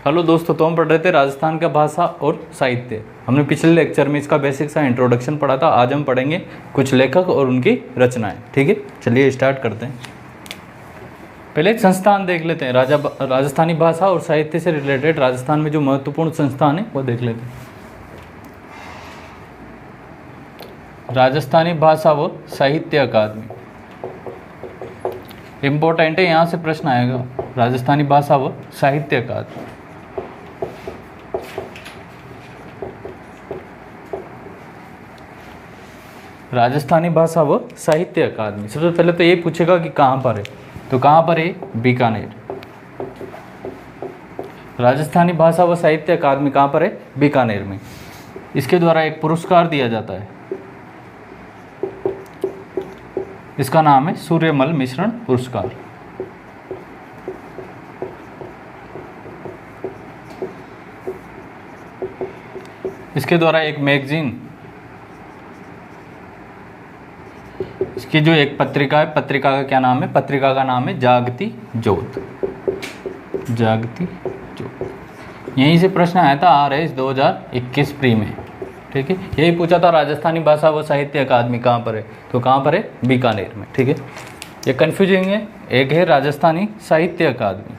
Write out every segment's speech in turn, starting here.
Hello दोस्तों, तो हम पढ़ रहे थे राजस्थान का भाषा और साहित्य। हमने पिछले लेक्चर में इसका बेसिक सा इंट्रोडक्शन पढ़ा था। आज हम पढ़ेंगे कुछ लेखक और उनकी रचनाएं। ठीक है, चलिए स्टार्ट करते हैं। पहले एक संस्थान देख लेते हैं। राजस्थानी भाषा और साहित्य से रिलेटेड राजस्थान में जो महत्वपूर्ण संस्थान है वो देख लेते हैं। राजस्थानी भाषा व साहित्य अकादमी इम्पोर्टेंट है, यहाँ से प्रश्न आएगा। राजस्थानी भाषा व साहित्य अकादमी। राजस्थानी भाषा व साहित्य अकादमी सबसे पहले तो ये पूछेगा कि कहाँ पर है, तो कहाँ पर है? बीकानेर। राजस्थानी भाषा व साहित्य अकादमी कहाँ पर है? बीकानेर में। इसके द्वारा एक पुरस्कार दिया जाता है, इसका नाम है सूर्यमल मिश्रण पुरस्कार। इसके द्वारा एक मैगजीन, इसकी जो एक पत्रिका है, पत्रिका का क्या नाम है? पत्रिका का नाम है जागती ज्योत। जागती ज्योत। यहीं से प्रश्न आया था RS 2021 प्री में। ठीक है, यही पूछा था राजस्थानी भाषा व साहित्य अकादमी कहाँ पर है, तो कहाँ पर है? बीकानेर में। ठीक है, ये कन्फ्यूजिंग है। एक है राजस्थानी साहित्य अकादमी,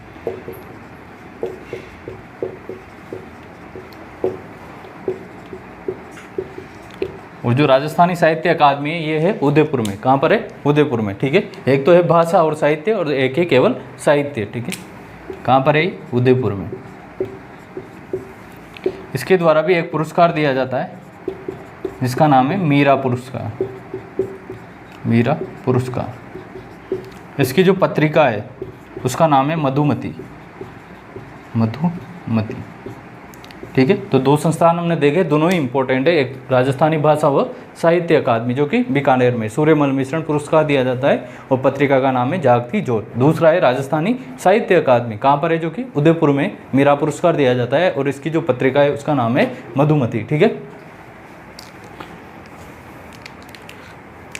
और जो राजस्थानी साहित्य अकादमी है ये है उदयपुर में। कहाँ पर है? उदयपुर में। ठीक है, एक तो है भाषा और साहित्य और एक है केवल साहित्य। ठीक है, कहाँ पर है? उदयपुर में। इसके द्वारा भी एक पुरस्कार दिया जाता है जिसका नाम है मीरा पुरस्कार। मीरा पुरस्कार। इसकी जो पत्रिका है उसका नाम है मधुमती। मधुमती। ठीक है, तो दो संस्थान हमने देखे, दोनों ही इंपॉर्टेंट है। एक राजस्थानी भाषा व साहित्य अकादमी जो कि बीकानेर में सूर्यमल मिश्रण पुरस्कार दिया जाता है, और पत्रिका का नाम है जागती ज्योत। दूसरा है राजस्थानी साहित्य अकादमी, कहाँ पर है? जो कि उदयपुर में मीरा पुरस्कार दिया जाता है, और इसकी जो पत्रिका है उसका नाम है मधुमती। ठीक है,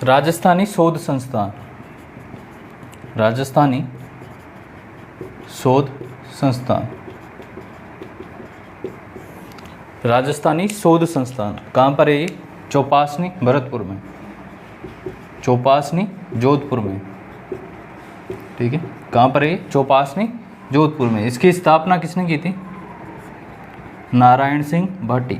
राजस्थानी शोध संस्थान। राजस्थानी शोध संस्थान। राजस्थानी शोध संस्थान कहाँ पर है? चौपासनी भरतपुर में। चौपासनी जोधपुर में। ठीक है, कहाँ पर है? चौपासनी जोधपुर में। इसकी स्थापना किसने की थी? नारायण सिंह भाटी।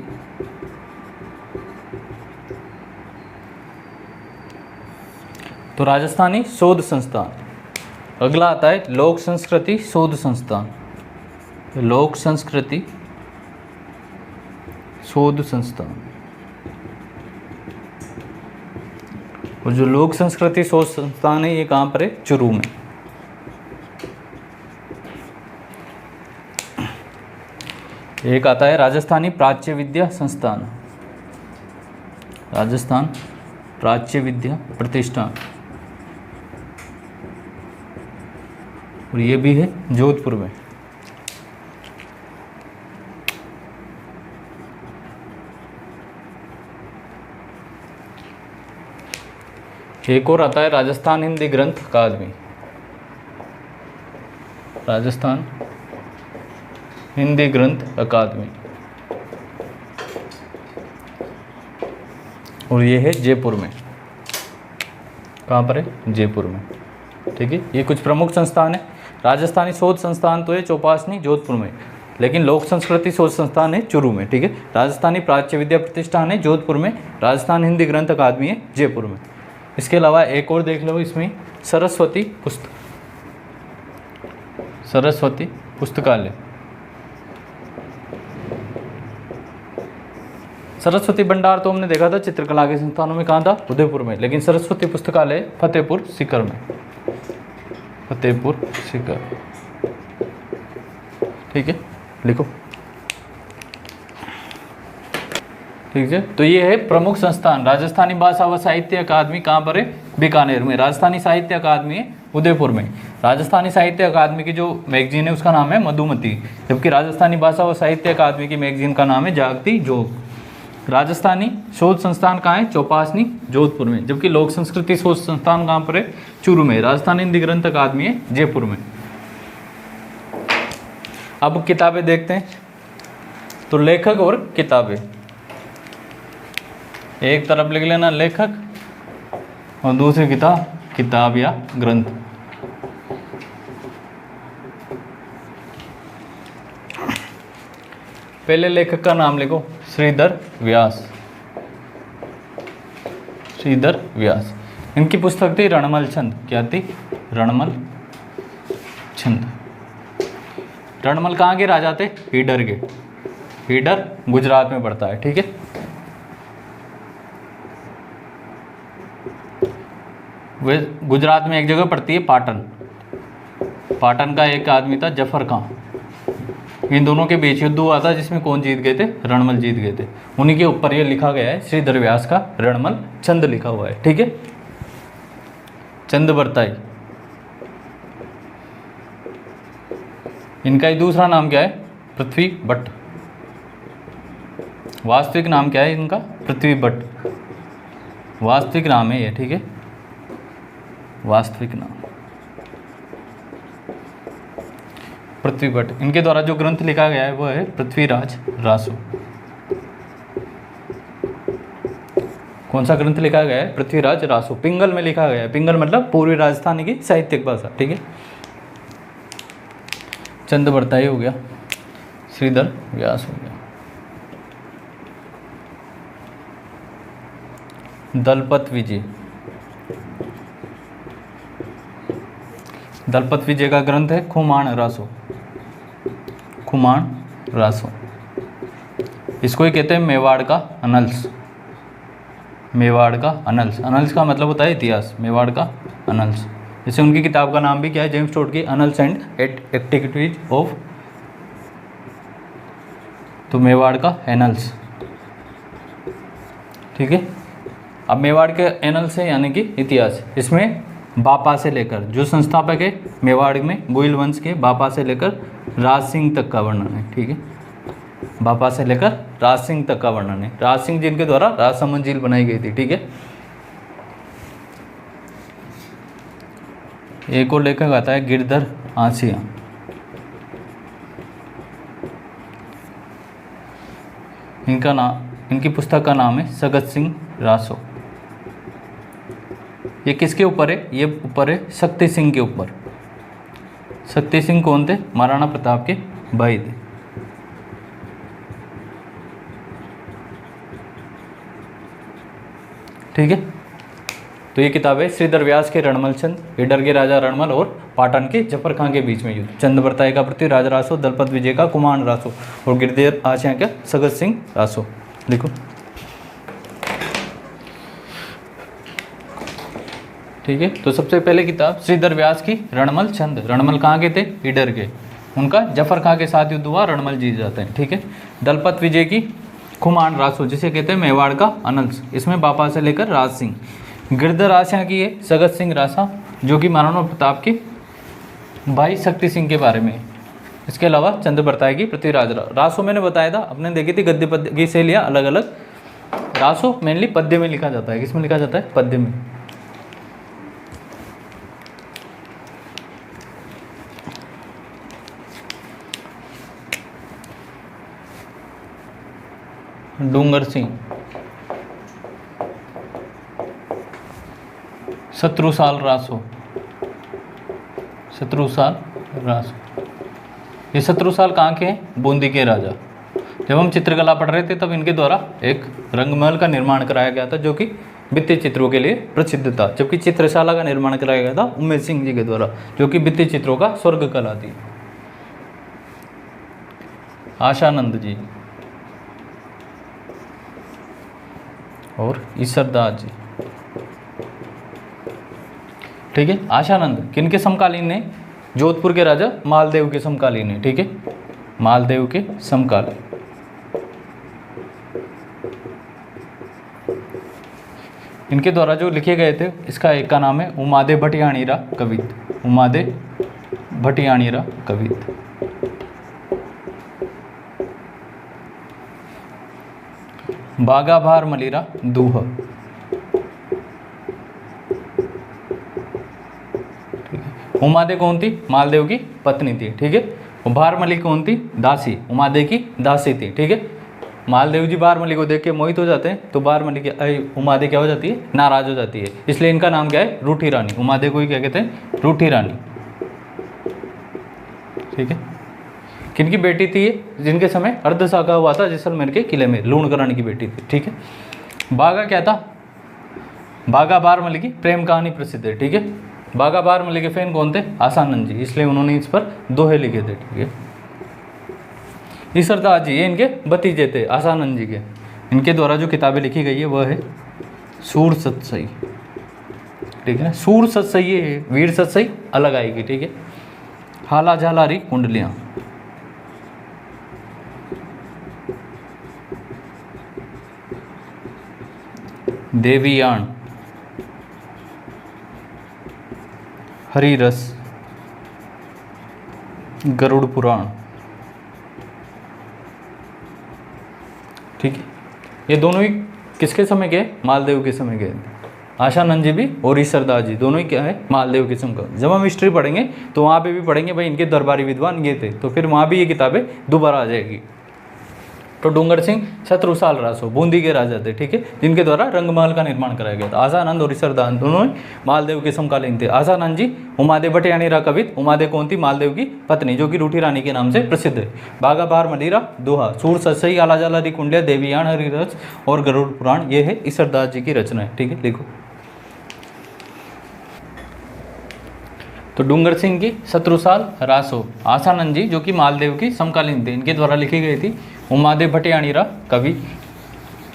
तो राजस्थानी शोध संस्थान। अगला आता है लोक संस्कृति शोध संस्थान। लोक संस्कृति शोध संस्थान। और जो लोक संस्कृति शोध संस्थान है ये कहाँ पर है? चूरू में। एक आता है राजस्थानी प्राच्य विद्या संस्थान। राजस्थान प्राच्य विद्या प्रतिष्ठान, और ये भी है जोधपुर में। एक और आता है राजस्थान हिंदी ग्रंथ अकादमी। राजस्थान हिंदी ग्रंथ अकादमी, और ये है जयपुर में। कहाँ पर है? जयपुर में। ठीक है, ये कुछ प्रमुख संस्थान है। राजस्थानी शोध संस्थान तो है चौपासनी जोधपुर में, लेकिन लोक संस्कृति शोध संस्थान है चूरू में। ठीक है, राजस्थानी प्राच्य विद्या प्रतिष्ठान है जोधपुर में, राजस्थान हिंदी ग्रंथ अकादमी है जयपुर में। इसके अलावा एक और देख लो, इसमें सरस्वती पुस्तकालय। सरस्वती भंडार तो हमने देखा था चित्रकला के संस्थानों में, कहाँ था? उदयपुर में। लेकिन सरस्वती पुस्तकालय फतेहपुर सीकर में। फतेहपुर सीकर। ठीक है, लिखो। ठीक है, तो ये है प्रमुख संस्थान। राजस्थानी भाषा व साहित्य अकादमी कहाँ पर है? बीकानेर में। राजस्थानी साहित्य अकादमी है उदयपुर में। राजस्थानी साहित्य अकादमी की जो मैगजीन है उसका नाम है मधुमती, जबकि राजस्थानी भाषा व साहित्य अकादमी की मैगजीन का नाम है जागती ज्योत। राजस्थानी शोध संस्थान कहाँ है? चौपासनी जोधपुर में, जबकि लोक संस्कृति शोध संस्थान कहाँ पर है? चूरू में। राजस्थान हिंदी ग्रंथ अकादमी है जयपुर में। अब किताबें देखते हैं। तो लेखक और किताबें, एक तरफ लिख लेना लेखक और दूसरी किताब या ग्रंथ। पहले लेखक का नाम लिखो, श्रीधर व्यास। श्रीधर व्यास, इनकी पुस्तक थी रणमल छंद। क्या थी? रणमल छंद। रणमल कहाँ के राजा थे? ईडर के। ईडर गुजरात में पड़ता है, ठीक है। वे गुजरात में एक जगह पड़ती है पाटन। पाटन का एक आदमी था जफर खां। इन दोनों के बीच युद्ध हुआ था जिसमें कौन जीत गए थे? रणमल जीत गए थे। उन्हीं के ऊपर ये लिखा गया है, श्रीधर व्यास का रणमल छंद लिखा हुआ है, ठीक है। चंद बरताई, इनका ही दूसरा नाम क्या है? पृथ्वी भट्ट। वास्तविक नाम क्या है इनका? पृथ्वी भट्ट, वास्तविक नाम है ये, ठीक है, वास्तविक नाम पृथ्वी भट्ट। इनके द्वारा जो ग्रंथ लिखा गया है वो है पृथ्वीराज रासो। कौन सा ग्रंथ लिखा गया है? पृथ्वीराज रासो। पिंगल में लिखा गया है। पिंगल मतलब पूर्वी राजस्थान की साहित्यिक भाषा, ठीक है। चंद बरताई हो गया, श्रीधर व्यास हो गया। दलपत विजय, दलपत विजय का ग्रंथ है खुमान रासो। खुमान रासो, इसको ही कहते हैं मेवाड़ का अनल्स। मेवाड़ का अनल्स, अनल्स का मतलब होता है इतिहास, मेवाड़ का अनल्स। जैसे उनकी किताब का नाम भी क्या है? जेम्स टोड की अनल्स एंड एक्टिविटीज ऑफ, तो मेवाड़ का एनल्स, ठीक है। अब मेवाड़ के एनल्स है यानी कि इतिहास। इसमें बापा से लेकर, जो संस्थापक है मेवाड़ में गोइल वंश के, बापा से लेकर राज सिंह तक का वर्णन है, ठीक है। बापा से लेकर राज सिंह तक का वर्णन है। राज सिंह जिनके द्वारा राजसमंद झील बनाई गई थी, ठीक है। एक और लेखक आता है गिरधर आसिया। इनका नाम, इनकी पुस्तक का नाम है सगत सिंह रासो। ये किसके ऊपर है? ये ऊपर है शक्ति सिंह के ऊपर। शक्ति सिंह कौन थे? महाराणा प्रताप के भाई थे। ठीक है, तो ये किताब है श्रीधर व्यास के रणमल छंद, ईडर के राजा रणमल और पाटन के जफर खां के बीच में युद्ध। चंद बरताई का पृथ्वीराज रासो, दलपत विजय का कुमान रासो और गिरधर आसिया का सगत सिंह रासो। लिखो, ठीक है। तो सबसे पहले किताब श्रीधर व्यास की रणमल छंद। रणमल कहाँ के थे? ईडर के। उनका जफर खां के साथ युद्ध हुआ, रणमल जीत जाते हैं, ठीक है। दलपत विजय की खुमान रासो, जिसे कहते हैं मेवाड़ का अनल्स। इसमें बापा से लेकर राज सिंह। गिरधर आसिया की है सगत सिंह रासा, जो कि महाराणा प्रताप के भाई शक्ति सिंह के बारे में है। इसके अलावा चंद बरताई की पृथ्वीराज रासो मैंने बताया था, अपने देखी थी गद्य पद्य की से लिया अलग अलग। रासो मेनली पद्य में लिखा जाता है। किसमें लिखा जाता है? पद्य में। डूंगर सिंह, शत्रुसाल रासो, शत्रुसाल रासो। ये शत्रुसाल कहाँ के हैं? बूंदी के राजा। जब हम चित्रकला पढ़ रहे थे तब इनके द्वारा एक रंगमहल का निर्माण कराया गया था, जो कि भित्ति चित्रों के लिए प्रसिद्ध था। जबकि चित्रशाला का निर्माण कराया गया था उमेश सिंह जी के द्वारा, जो कि भित्ति चित्रों का स्वर्ग कला थी। आशानंद जी और ईश्वरदास जी, ठीक है। आशानंद किनके समकालीन है? जोधपुर के राजा मालदेव के समकालीन है, ठीक है, मालदेव के समकालीन। इनके द्वारा जो लिखे गए थे, इसका एक का नाम है उमादे भटियाणीरा कवित। उमादे भटियाणीरा कवित। बागा भार मलिरा दूह। उमादे कौन थी? मालदेव की पत्नी थी, ठीक है। और बारमली कौन थी? दासी, उमादे की दासी थी, ठीक है। मालदेव जी बारमली को देख के मोहित हो जाते हैं, तो बारमली की उमादे क्या हो जाती है? नाराज हो जाती है, इसलिए इनका नाम क्या है? रूठी रानी। उमादे को ही क्या कहते हैं? रूठी रानी, ठीक है। किनकी बेटी थी ये? जिनके समय अर्धशाखा हुआ था जैसलमेर के किले में, लूणकरण की बेटी थी, ठीक है। बागा क्या था? बागा बारमली की प्रेम कहानी प्रसिद्ध है, ठीक है। बागा बारमली के फैन कौन थे? आसानंद जी, इसलिए उन्होंने इस पर दोहे लिखे थे, ठीक है। ईसरदास जी ये इनके भतीजे थे आसानंद जी के। इनके द्वारा जो किताबें लिखी गई है वह है सूर सतसई, ठीक है। सूर सतसई है, वीर सतसई अलग आएगी, ठीक है। हाला झालारी कुंडलियाँ, देवीयान, हरिरस, गरुड़ पुराण, ठीक है। ये दोनों ही किसके समय के? मालदेव के समय के। आशानंद जी भी और ईसरदास जी दोनों ही क्या है? मालदेव के समय का। जब हम हिस्ट्री पढ़ेंगे तो वहाँ पे भी पढ़ेंगे भाई इनके दरबारी विद्वान ये थे, तो फिर वहाँ भी ये किताबें दोबारा आ जाएगी। तो डूंगर सिंह शत्रुसाल रासो बूंदी के राजा थे, ठीक है, जिनके द्वारा रंगमहल का निर्माण कराया गया था। आसानंद और ईसरदास दोनों मालदेव के समकालीन थे। आसानंद जी उमादे भटियाणी रा कवित, उमादे कौन थी? मालदेव की पत्नी, जो कि रूठी रानी के नाम से प्रसिद्ध है। बागा बार मदिरा दोहा, सूर सतसई, आला जालारी कुंडलिया, देवीयान, हरिरस और गरुड़ पुराण, ये है ईसरदास जी की रचना है, ठीक है। देखो तो डूंगर सिंह की शत्रुसाल रासो, आसानंद जी जो कि मालदेव की समकालीन थे, इनके द्वारा लिखी गई थी उमादे भटियाणीरा कवि,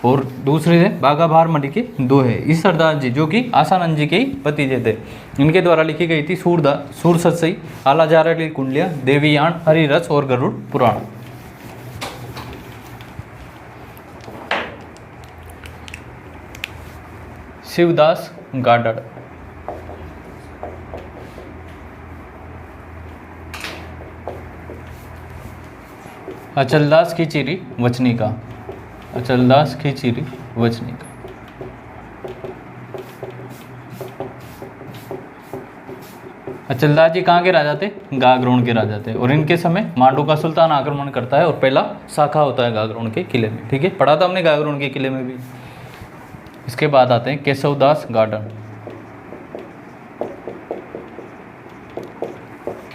और दूसरे है बागा भार मडी के दोहे। ईसरदास जी जो कि आसानंद जी के ही भतीजे थे, इनके द्वारा लिखी गई थी सूर सतसई, आला जालारी कुंडलिया, देवीयान, हरिरस और गरुड़ पुराण। शिवदास गाडड़, अचलदास की चिरी वचनिका, अचलदास की चिरी वचनिका। अचलदास जी कहाँ के राजा थे? गागरोन के राजा थे, और इनके समय मांडू का सुल्तान आक्रमण करता है और पहला शाखा होता है गागरोन के किले में, ठीक है। पढ़ा था हमने गागरोन के किले में भी। इसके बाद आते हैं केशवदास गार्डन।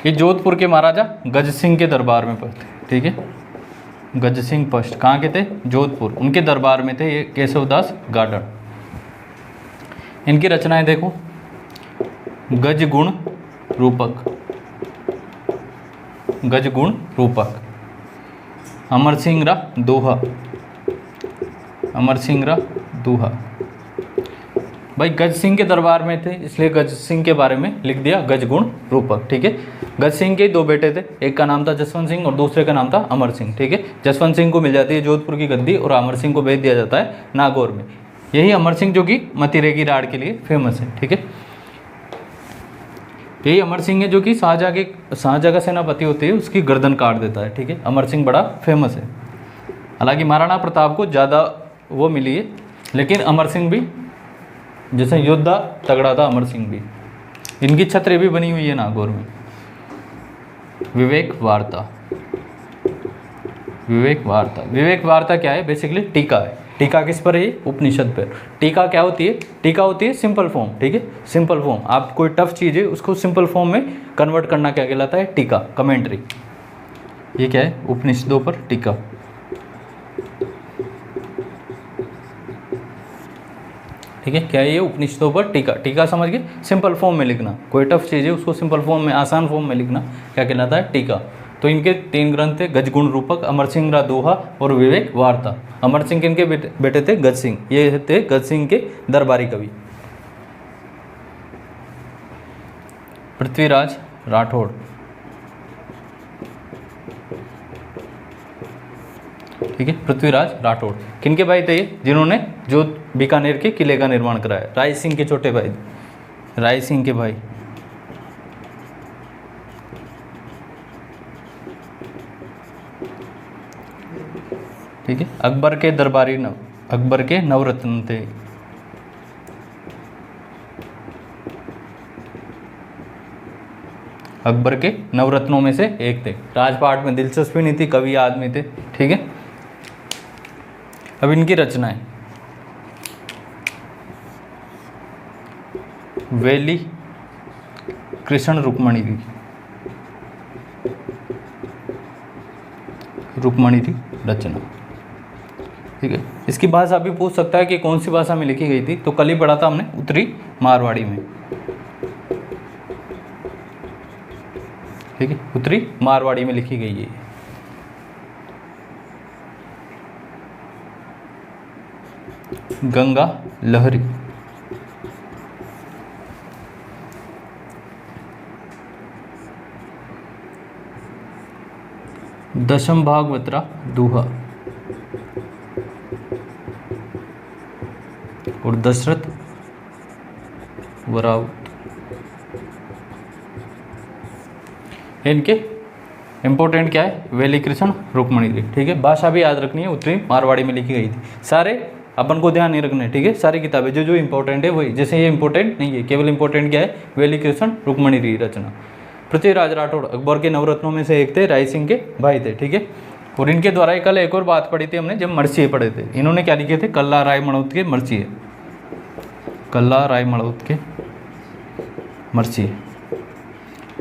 ये जोधपुर के महाराजा गज सिंह के दरबार में पढ़ते, ठीक है। गज सिंह फर्स्ट कहाँ के थे? जोधपुर, उनके दरबार में थे ये केशवदास गार्डन। इनकी रचनाएं देखो, गज गुण रूपक, गज गुण रूपक, अमर सिंह रा दोहा, अमर सिंह रा दोहा। भाई गज सिंह के दरबार में थे इसलिए गज सिंह के बारे में लिख दिया गज गुण रूपक, ठीक है। गज सिंह के दो बेटे थे, एक का नाम था जसवंत सिंह और दूसरे का नाम था अमर सिंह, ठीक है। जसवंत सिंह को मिल जाती है जोधपुर की गद्दी और अमर सिंह को भेज दिया जाता है नागौर में। यही अमर सिंह जो कि मतिरे की राड़ के लिए फेमस है, ठीक है। यही अमर सिंह है जो कि शाहजहाँ का सेनापति होते हैं उसकी गर्दन काट देता है, ठीक है। अमर सिंह बड़ा फेमस है। हालांकि महाराणा प्रताप को ज़्यादा वो मिली है, लेकिन अमर सिंह भी जैसे योद्धा तगड़ा था अमर सिंह भी। इनकी छत्री भी बनी हुई है नागौर में। विवेक वार्ता, विवेक वार्ता, विवेक वार्ता क्या है? बेसिकली टीका है। टीका किस पर है? उपनिषद पर। टीका क्या होती है? टीका होती है सिंपल फॉर्म, ठीक है। सिंपल फॉर्म, आप कोई टफ चीज़ है उसको सिंपल फॉर्म में कन्वर्ट करना क्या कहलाता है? टीका, कमेंट्री। ये क्या है? उपनिषदों पर टीका, ठीक है। क्या है ये? उपनिषदों पर टीका। टीका समझ गए? सिंपल फॉर्म में लिखना, कोई टफ चीज़ है उसको सिंपल फॉर्म में, आसान फॉर्म में लिखना क्या कहलाता है? टीका। तो इनके 3 ग्रंथ थे, गजगुण रूपक, अमर सिंह रा दोहा और विवेक वार्ता। अमर सिंह किनके बेटे थे? गज सिंह। ये थे गज सिंह के दरबारी कवि। पृथ्वीराज राठौड़, ठीक है। पृथ्वीराज राठौड़ किनके भाई थे? ये जिन्होंने जो बीकानेर के किले का निर्माण कराया, राय सिंह के छोटे भाई, राय सिंह के भाई। ठीक है। अकबर के दरबारी अकबर के नवरत्न थे। अकबर के नवरत्नों में से एक थे। राजपाट में दिलचस्पी नहीं थी, कवि आदमी थे, ठीक है। अब इनकी रचनाएं, वेली कृष्ण रुक्मणी थी रचना, ठीक है। इसकी भाषा भी पूछ सकता है कि कौन सी भाषा में लिखी गई थी, तो कल ही पढ़ा था हमने, उत्तरी मारवाड़ी में, ठीक है, उत्तरी मारवाड़ी में लिखी गई है। गंगा लहरी, दशम भागवतरा दूहा और दशरथ वरावत, इनके इंपॉर्टेंट क्या है, वेली कृष्ण रुक्मणी थी, ठीक है। भाषा भी याद रखनी है, उत्तरी मारवाड़ी में लिखी गई थी। सारे अपन को ध्यान नहीं रखने, ठीक है, सारी किताबें जो जो इंपॉर्टेंट है वही, जैसे ये इंपॉर्टेंट नहीं है, केवल इंपॉर्टेंट क्या है, वेली कृष्ण रुक्मणी थी रचना। पृथ्वीराज राठौड़ अकबर के नवरत्नों में से एक थे, राय सिंह के भाई थे, ठीक है। और इनके द्वारा कल एक और बात पढ़ी थी हमने, जब मर्सिये पढ़े थे, इन्होंने क्या लिखे थे, कल्ला राय मड़ौत के मर्सिये, कल्ला राय मड़ौत के मर्सिये।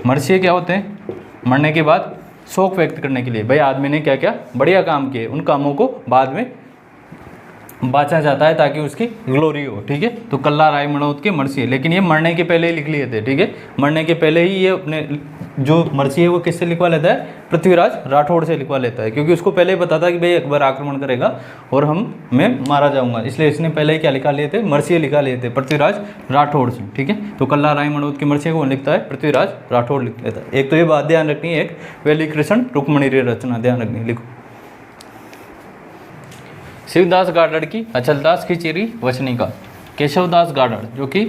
मर्सिये क्या होते हैं, मरने के बाद शोक व्यक्त करने के लिए, भाई आदमी ने क्या क्या बढ़िया काम किए, उन कामों को बाद में बांचा जाता है ताकि उसकी ग्लोरी हो, ठीक है। तो कल्ला राय मड़ौत के मर्सिये, लेकिन ये मरने के पहले ही लिख लिए थे, ठीक है। मरने के पहले ही ये अपने जो मर्सी है वो किससे लिखवा लेता है, पृथ्वीराज राठौड़ से लिखवा लेता है, क्योंकि उसको पहले ही पता था कि भाई अकबर आक्रमण करेगा और मैं मारा जाऊंगा, इसलिए इसने पहले ही क्या लिखा लिए थे, मर्सिये लिखा लिए थे पृथ्वीराज राठौड़ से, ठीक है। तो कल्ला राय मड़ौत के मर्सिये को लिखता है, पृथ्वीराज राठौड़ लिख लेता है। एक तो ये बात ध्यान रखनी है, एक वेली कृष्ण रुक्मणी रचना ध्यान रखनी, लिखो। शिवदास गाडड़ की अचलदास की चेरी वचनिका, केशवदास गाडड़ जो कि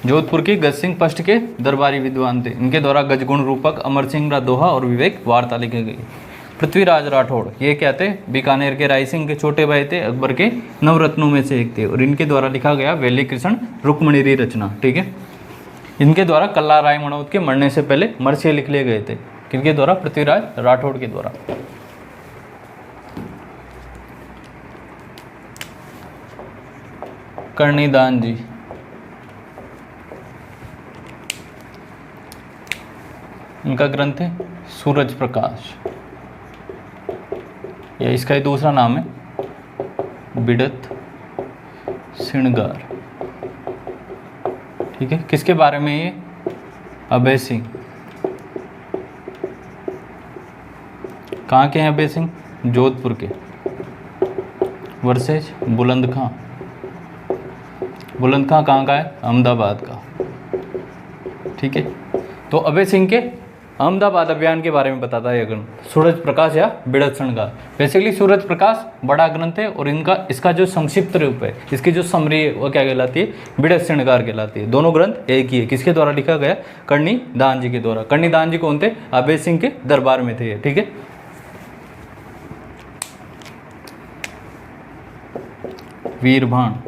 जोधपुर की गज सिंह पष्ट के दरबारी विद्वान थे, इनके द्वारा गजगुण रूपक, अमर सिंह का दोहा और विवेक वार्ता लिखी गई। पृथ्वीराज राठौड़ ये क्या थे, बीकानेर के राय सिंह के छोटे भाई थे, अकबर के नवरत्नों में से एक थे, और इनके द्वारा लिखा गया वेली कृष्ण रुक्मणी रचना, ठीक है। इनके द्वारा कल्ला राय मड़ौत के मरने से पहले मर्सिये लिख लिए गए थे, किनके द्वारा, पृथ्वीराज राठौड़ के द्वारा। कर्णिदान जी, इनका ग्रंथ है सूरज प्रकाश, या इसका ही दूसरा नाम है बिड़त श्रृंगार, ठीक है। किसके बारे में ये, अभय सिंह। कहाँ के हैं अभय सिंह, जोधपुर के। वर्सेज बुलंद खां, बुलंद खां कहाँ का है, अहमदाबाद का, ठीक है। तो अभय सिंह के अहमदाबाद अभियान के बारे में बताता है यह ग्रंथ, सूरज प्रकाश या बिड़त श्रृंगार। बेसिकली सूरज प्रकाश बड़ा ग्रंथ है और इसका जो संक्षिप्त रूप है, इसकी जो समरी है वो क्या कहलाती है, बिड़त श्रृंगार कहलाती है। दोनों ग्रंथ एक ही है। किसके द्वारा लिखा गया, कर्णिदान जी के द्वारा। कर्णिदान जी कौन थे, अभय सिंह के दरबार में थे, ठीक है। वीरभान,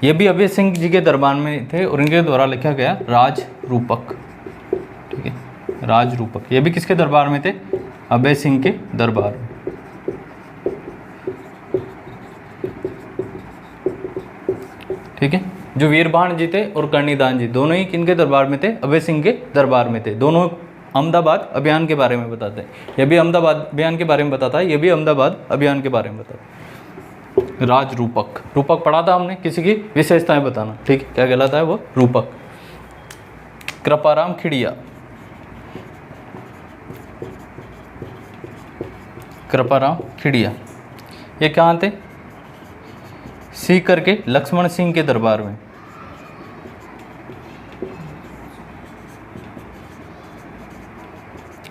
ये भी अभय सिंह जी के दरबार में थे और इनके द्वारा लिखा गया राज रूपक, ठीक है, राज रूपक। ये भी किसके दरबार में थे, अभय सिंह के दरबार में, ठीक है। जो वीरभान जी थे और कर्णिदान जी दोनों ही किनके दरबार में थे, अभय सिंह के दरबार में थे। दोनों अहमदाबाद अभियान के बारे में बताते हैं। ये भी अहमदाबाद अभियान के बारे में बताता है, ये भी अहमदाबाद अभियान के बारे में बताता है। राज रूपक, रूपक पढ़ा था हमने, किसी की विशेषताएं बताना, ठीक है, क्या कहलाता है वो, रूपक। कृपाराम खिड़िया, कृपाराम खिड़िया ये कहाँ थे, सीकर के लक्ष्मण सिंह के दरबार में।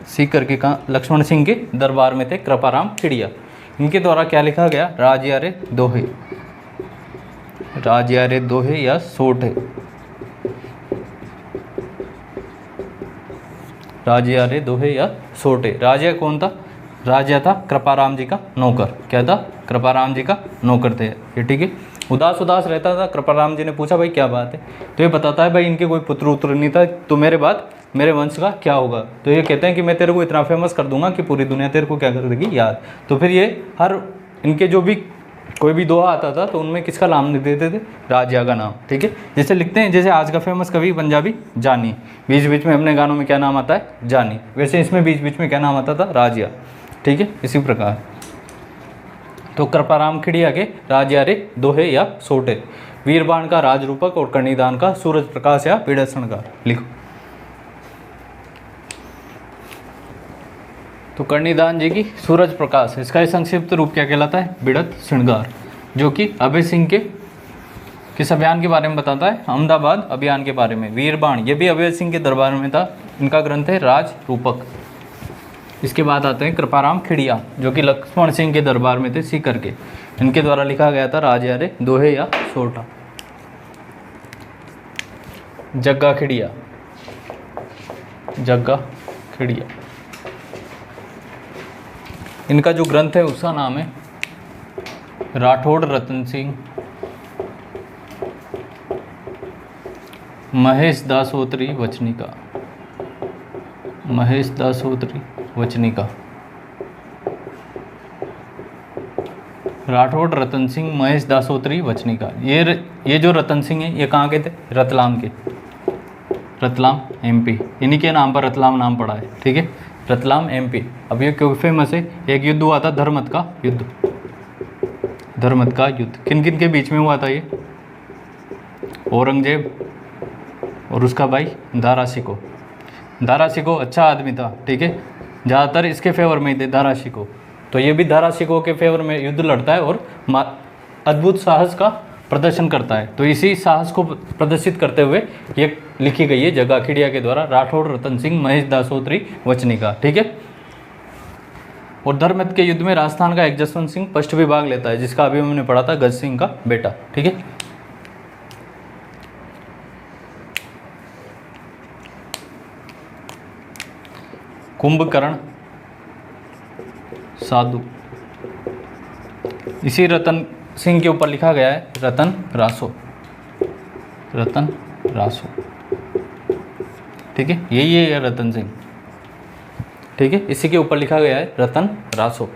सीकर के कहाँ, लक्ष्मण सिंह के दरबार में थे कृपाराम खिड़िया। इनके द्वारा क्या लिखा गया, राजयारे दोहे, राजयारे दोहे या सोठे, राजयारे दोहे या सोठे। राजा कौन था, राजा था कृपाराम जी का नौकर। क्या था, कृपाराम जी का नौकर थे ये, ठीक है। उदास उदास रहता था। कृपाराम जी ने पूछा भाई क्या बात है, तो ये बताता है भाई इनके कोई पुत्र उत्र नहीं था, तो मेरे बाद मेरे वंश का क्या होगा। तो ये कहते हैं कि मैं तेरे को इतना फेमस कर दूंगा कि पूरी दुनिया तेरे को क्या कर देगी, याद। तो फिर ये हर इनके जो भी कोई भी दोहा आता था तो उनमें किसका नाम लिख देते थे, राजिया का नाम, ठीक है। जैसे लिखते हैं, जैसे आज का फेमस कवि पंजाबी जानी, बीच बीच में अपने गानों में क्या नाम आता है, जानी, वैसे इसमें बीच बीच में क्या नाम आता था, राजिया, ठीक है। इसी प्रकार तो कृपाराम खिड़िया के राजिया रे दोहे या सोटे, वीरबाण का राजरूपक और कर्णिदान का सूरज प्रकाश या पीड़ा श्रृंगार, लिखो। तो कर्णिदान जी की सूरज प्रकाश, इसका संक्षिप्त रूप क्या कहलाता है, बिड़त श्रृंगार, जो कि अभय सिंह के किस अभियान के बारे में बताता है, अहमदाबाद अभियान के बारे में। वीरबाण ये भी अभय सिंह के दरबार में था, इनका ग्रंथ है राज रूपक। इसके बाद आते हैं कृपाराम खिड़िया, जो कि लक्ष्मण सिंह के दरबार में थे, सीकर के, इनके द्वारा लिखा गया था राजिया रे दोहे या सोटा। जग्गा खिड़िया, जग्गा खिड़िया, इनका जो ग्रंथ है उसका नाम है राठौड़ रतन सिंह महेश दासोत्री वचनिका, महेश दासोत्री वचनिका, राठौड़ रतन सिंह महेश दासोत्री वचनिका। ये जो रतन सिंह है ये कहाँ के थे, रतलाम के, रतलाम एमपी, इन्हीं के नाम पर रतलाम नाम पड़ा है, ठीक है, रतलाम एमपी। अब ये क्यों फेमस है, एक युद्ध हुआ था धर्मत का युद्ध, धर्मत का युद्ध किन किन के बीच में हुआ था, ये औरंगजेब और उसका भाई दारा शिकोह। दारा शिकोह अच्छा आदमी था, ठीक है, ज़्यादातर इसके फेवर में ही थे दारा शिकोह। तो ये भी दारा शिकोह के फेवर में युद्ध लड़ता है और अद्भुत साहस का प्रदर्शन करता है। तो इसी साहस को प्रदर्शित करते हुए ये लिखी गई है जग्गा खिड़िया के द्वारा, राठौड़ रतन सिंह महेश दासोत्री वचनिका, ठीक है। और धर्मत के युद्ध में राजस्थान का एक जसवंत सिंह पृष्ठ भी भाग लेता है, जिसका अभी हमने पढ़ा था, गज सिंह का बेटा, ठीक है। कुंभकर्ण साधु, इसी रतन सिंह के ऊपर लिखा गया है रतन रासो, रतन रासो, ठीक है, यही है रतन सिंह, ठीक है, इसी के ऊपर लिखा गया है रतन रासो।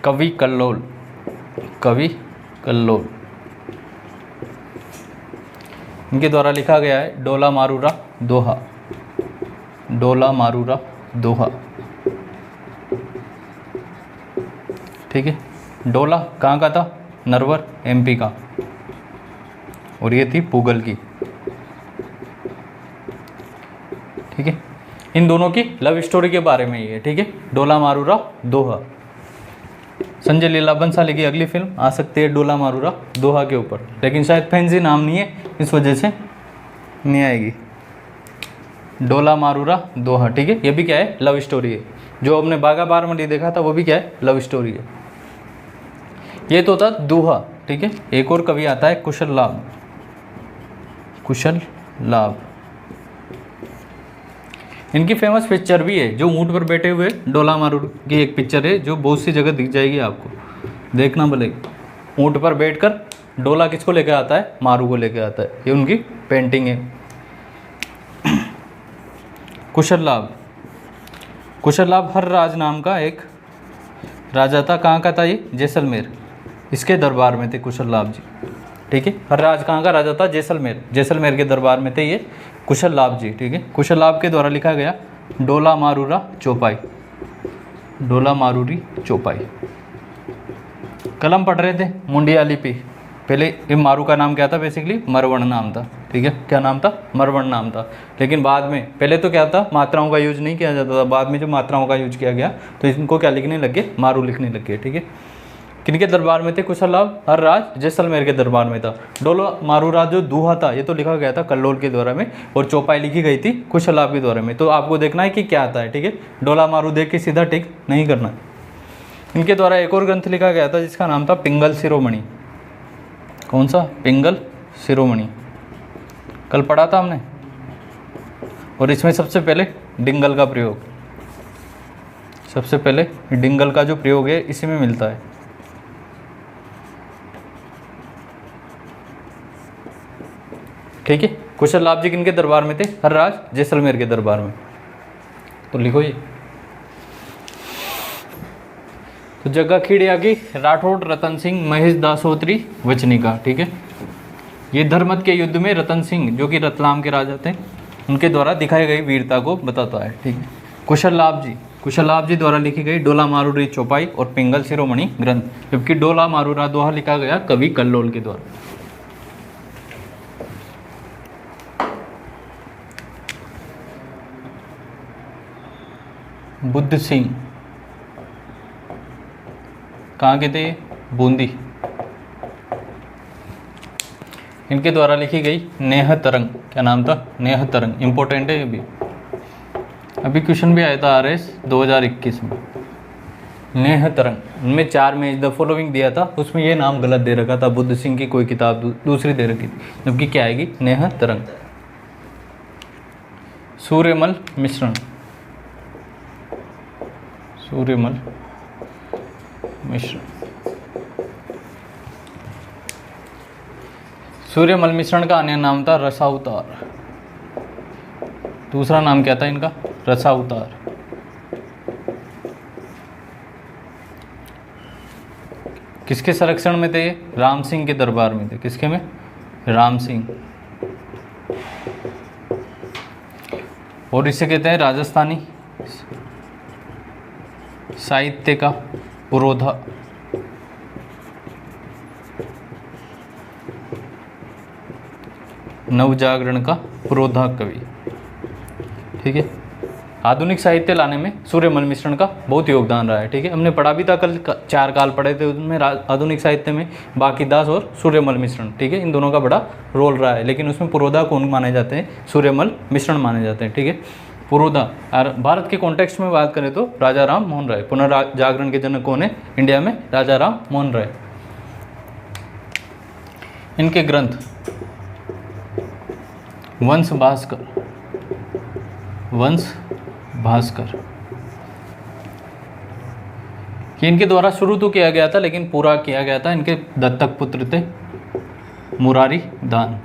कवि कल्लोल, कवि कल्लोल, इनके द्वारा लिखा गया है डोला मारूरा दोहा, डोला मारूरा दोहा, ठीक है। डोला कहाँ का था, नरवर एमपी का, और ये थी पूगल की, ठीक है। इन दोनों की लव स्टोरी के बारे में ही है, ठीक है, डोला मारूरा दोहा। संजय लीला बंसाली की अगली फिल्म आ सकती है डोला मारूरा दोहा के ऊपर, लेकिन शायद फैंसी नाम नहीं है, इस वजह से नहीं आएगी। डोला मारूरा दोहा, ठीक है, ये भी क्या है, लव स्टोरी है। जो हमने बागा बारमली देखा था वो भी क्या है, लव स्टोरी है। ये तो था दोहा, ठीक है। एक और कवि आता है कुशल लाभ, कुशल लाभ, इनकी फेमस पिक्चर भी है, जो ऊंट पर बैठे हुए डोला मारूर की एक पिक्चर है, जो बहुत सी जगह दिख जाएगी आपको, देखना भले। ऊंट पर बैठकर डोला किसको लेकर आता है, मारू को लेकर आता है, ये उनकी पेंटिंग है। कुशल लाभ, कुशल लाभ हर राज नाम का एक राजा था, कहाँ का था ये, जैसलमेर, इसके दरबार में थे कुशल लाभ जी, ठीक है। हर राज कहाँ का राजा था, जैसलमेर, जैसलमेर के दरबार में थे ये कुशल लाभ जी, ठीक है। कुशल लाभ के द्वारा लिखा गया डोला मारूरा चौपाई, डोला मारूरी चौपाई। कलम पढ़ रहे थे मुंडिया लिपि, पहले ये मारू का नाम क्या था, बेसिकली मरवण नाम था, ठीक है, क्या नाम था, मरवण नाम था। लेकिन बाद में, पहले तो क्या था, मात्राओं का यूज नहीं किया जाता था, बाद में जो मात्राओं का यूज किया गया तो इनको क्या लिखने लग गए, मारू लिखने लग गए, ठीक है। किनके दरबार में थे कुशल लाभ, हर राज जैसलमेर के दरबार में था। डोला मारूरा जो दोहा था ये तो लिखा गया था कल्लोल के द्वारा में, और चौपाई लिखी गई थी कुशल लाभ के द्वारा में। तो आपको देखना है कि क्या आता है, ठीक है, डोला मारू देख के सीधा टिक नहीं करना। इनके द्वारा एक और ग्रंथ लिखा गया था जिसका नाम था पिंगल शिरोमणि। कौन सा, पिंगल शिरोमणि, कल पढ़ा था हमने। और इसमें सबसे पहले डिंगल का प्रयोग, सबसे पहले डिंगल का जो प्रयोग है इसी में मिलता है, ठीक है। कुशल लाभ जी किनके दरबार में थे? हरराज जैसलमेर के दरबार में। तो लिखो ये। तो जग्गा खेड़िया की राठौड़ रतन सिंह महेश दासोत्री वचनिका, ठीक है। ये धर्मत के युद्ध में रतन सिंह जो कि रतलाम के राजा थे उनके द्वारा दिखाई गई वीरता को बताता है, ठीक है। कुशल लाभ जी द्वारा लिखी गई डोला मारूरी चौपाई और पिंगल शिरोमणि ग्रंथ, जबकि डोला मारूरा दोहा लिखा गया कवि कल्लोल के द्वारा। बुद्ध सिंह कहाँ के थे? बूंदी। इनके द्वारा लिखी गई नेह तरंग, क्या नाम था? नेह तरंग। इंपॉर्टेंट है ये भी, अभी क्वेश्चन भी आया था RS 2021 में। नेह तरंग, उनमें 4 में द फॉलोइंग दिया था, उसमें ये नाम गलत दे रखा था, बुद्ध सिंह की कोई किताब दूसरी दे रखी थी, जबकि क्या आएगी? नेह तरंग। सूर्यमल मिश्रण, सूर्यमल मिश्रण। सूर्यमल मिश्रण का अन्य नाम था रसावतार। दूसरा नाम क्या था इनका? रसावतार। किसके संरक्षण में थे? राम सिंह के दरबार में थे। किसके में? राम सिंह। और इसे कहते हैं राजस्थानी साहित्य का पुरोधा। नवजागरण का पुरोधा कवि, ठीक है। आधुनिक साहित्य लाने में सूर्यमल मिश्रण का बहुत योगदान रहा है, ठीक है। हमने पढ़ा भी था कल, 4 काल पढ़े थे उसमें आधुनिक साहित्य में, बाकी दास और सूर्यमल मिश्रण, ठीक है। इन दोनों का बड़ा रोल रहा है, लेकिन उसमें पुरोधा कौन माने जाते हैं? सूर्यमल मिश्रण माने जाते हैं, ठीक है। पुरोधा। और भारत के कॉन्टेक्स्ट में बात करें तो राजा राम मोहन राय। पुनर्जागरण के जनक कौन है इंडिया में? राजा राम मोहन राय। इनके ग्रंथ वंश भास्कर कि इनके द्वारा शुरू तो किया गया था, लेकिन पूरा किया गया था, इनके दत्तक पुत्र थे मुरारी दान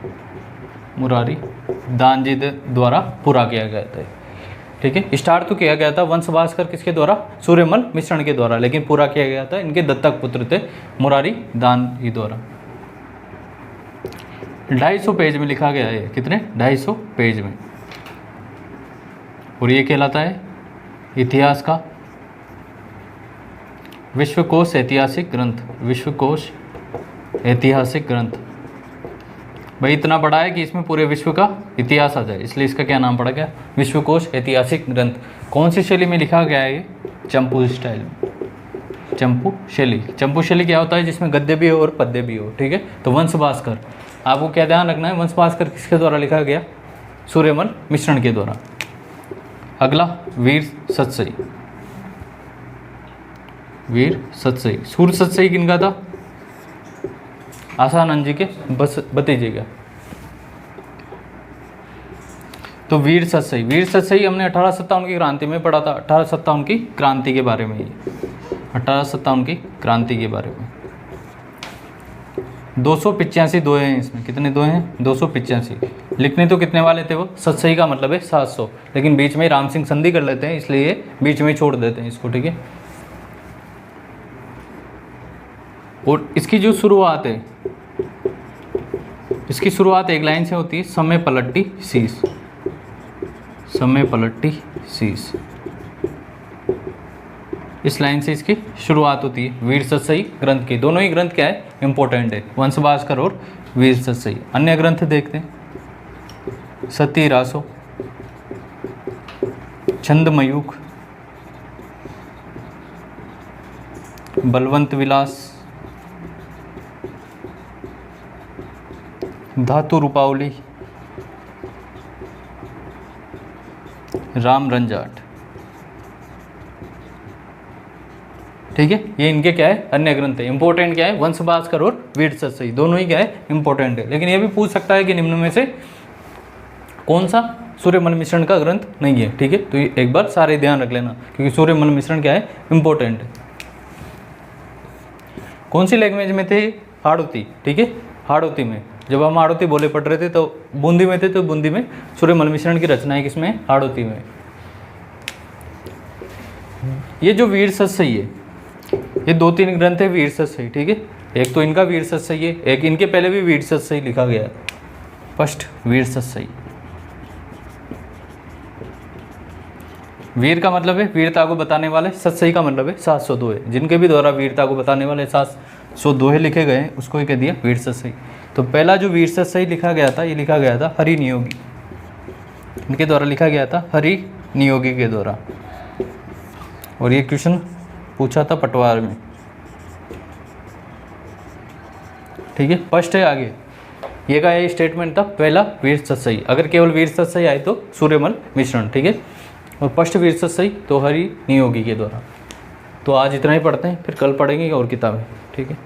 जी द्वारा पूरा किया गया था, ठीक है। स्टार्ट तो किया गया था वंश भास्कर किसके द्वारा? सूर्यमल मिश्रण के द्वारा, लेकिन पूरा किया गया था इनके दत्तक पुत्र थे मुरारी दान जी द्वारा। 250 पेज में लिखा गया है। कितने? 250 पेज में। और ये कहलाता है इतिहास का विश्वकोश ऐतिहासिक ग्रंथ। विश्वकोश ऐतिहासिक ग्रंथ। भाई इतना बड़ा है कि इसमें पूरे विश्व का इतिहास आ जाए, इसलिए इसका क्या नाम पड़ा गया? विश्वकोश ऐतिहासिक ग्रंथ। कौन सी शैली में लिखा गया है ये? चंपू स्टाइल में। चंपू शैली क्या होता है? जिसमें गद्य भी हो और पद्य भी हो, ठीक है। तो वंश भास्कर, आपको क्या ध्यान रखना है? वंश भास्कर किसके द्वारा लिखा गया? सूर्यमल मिश्रण के द्वारा। अगला वीर सतसई। सूर सतसई किनका था? आसानंद जी के भतीजे का। तो वीर सतसई हमने 1857 की क्रांति में पढ़ा था। 1857 की क्रांति के बारे में, 1857 की क्रांति के बारे में। 285 दोहे हैं इसमें। कितने दोहे हैं? 285। लिखने तो कितने वाले थे वो? सतसई का मतलब है 700, लेकिन बीच में राम सिंह संधि कर लेते हैं, इसलिए बीच में छोड़ देते हैं इसको, ठीक है। और इसकी जो शुरुआत है, इसकी शुरुआत एक लाइन से होती है, समय पलट्टी शीस। इस लाइन से इसकी शुरुआत होती है वीर सतसई ग्रंथ की। दोनों ही ग्रंथ क्या है? इंपॉर्टेंट है, वंश भास्कर और वीर सतसई। अन्य ग्रंथ देखते हैं। सती रासो, छंदमयूख, बलवंत विलास, धातु रूपावली, राम रंजाट, ठीक है। ये इनके क्या है? अन्य ग्रंथ है। इंपॉर्टेंट क्या है? वंश भास्कर और वीर सतसई, दोनों ही क्या है? इंपॉर्टेंट है। लेकिन ये भी पूछ सकता है कि निम्न में से कौन सा सूर्यमल मिश्रण का ग्रंथ नहीं है, ठीक है। तो ये एक बार सारे ध्यान रख लेना, क्योंकि सूर्यमल मिश्रण क्या है? इंपॉर्टेंट है। कौन सी लैंग्वेज में थे? हाड़ौती, ठीक है। हाड़ौती में जब हम हाड़ौती बोले पढ़ रहे थे तो बूंदी में थे, तो बूंदी में सूर्यमल मिश्रण की रचना है किसमें, हाड़ौती में। ये जो वीर सत्सई है, ये 2-3 ग्रंथ है वीर सत्सई, ठीक है। एक तो इनका वीर सत्सई है, एक इनके पहले भी वीर सत्सई लिखा गया है। फर्स्ट वीर सत्सई, वीर का मतलब है वीरता को बताने वाले, सत्सई का मतलब है 702 है, जिनके भी द्वारा वीरता को बताने वाले 702 लिखे गए हैं उसको ही कह दिया वीर सत्सई। तो पहला जो वीर सत्सई लिखा गया था, ये लिखा गया था हरि नियोगी, इनके द्वारा लिखा गया था, हरि नियोगी के द्वारा। और ये क्वेश्चन पूछा था पटवार में, ठीक है। फर्स्ट है आगे, ये का ये स्टेटमेंट था, पहला वीर सत्सई, अगर केवल वीर सत्सई आए तो सूर्यमल मिश्रण, ठीक है। और फर्स्ट वीर सत्सई तो हरि नियोगी के द्वारा। तो आज इतना ही पढ़ते हैं, फिर कल पढ़ेंगे और किताबें, ठीक है।